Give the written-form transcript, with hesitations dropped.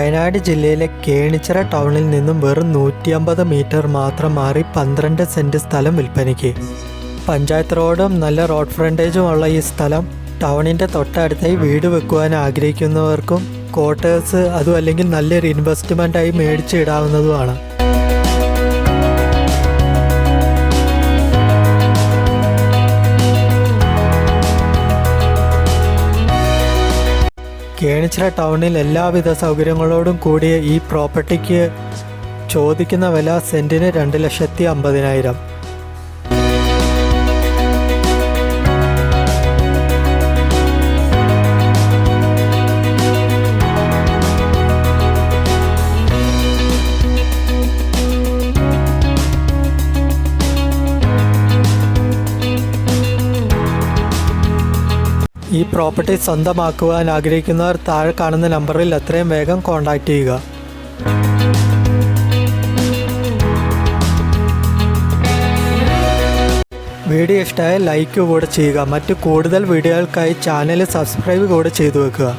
വയനാട് ജില്ലയിലെ കേണിച്ചിറ ടൗണിൽ നിന്നും വെറും 150 മീറ്റർ മാത്രം മാറി 12 സെന്റ് സ്ഥലം വിൽപ്പനയ്ക്ക്. പഞ്ചായത്ത് റോഡും നല്ല റോഡ് ഫ്രണ്ടേജും ഉള്ള ഈ സ്ഥലം ടൗണിൻ്റെ തൊട്ടടുത്തായി വീട് വെക്കുവാൻ ആഗ്രഹിക്കുന്നവർക്കും ക്വാർട്ടേഴ്സ് അതും അല്ലെങ്കിൽ നല്ലൊരു ഇൻവെസ്റ്റ്മെൻറ്റായി മേടിച്ചിടാവുന്നതുമാണ്. കേണിച്ചിറ ടൗണിൽ എല്ലാവിധ സൗകര്യങ്ങളോടും കൂടിയ ഈ പ്രോപ്പർട്ടിക്ക് ചോദിക്കുന്ന വില സെൻറ്റിന് 2,50,000. ഈ പ്രോപ്പർട്ടി സ്വന്തമാക്കുവാൻ ആഗ്രഹിക്കുന്നവർ താഴെ കാണുന്ന നമ്പറിൽ എത്രയും വേഗം കോൺടാക്റ്റ് ചെയ്യുക. വീഡിയോ ഇഷ്ടമായാൽ ലൈക്ക് കൂടെ ചെയ്യുക. മറ്റു കൂടുതൽ വീഡിയോകൾക്കായി ചാനൽ സബ്സ്ക്രൈബ് കൂടെ ചെയ്തു വെക്കുക.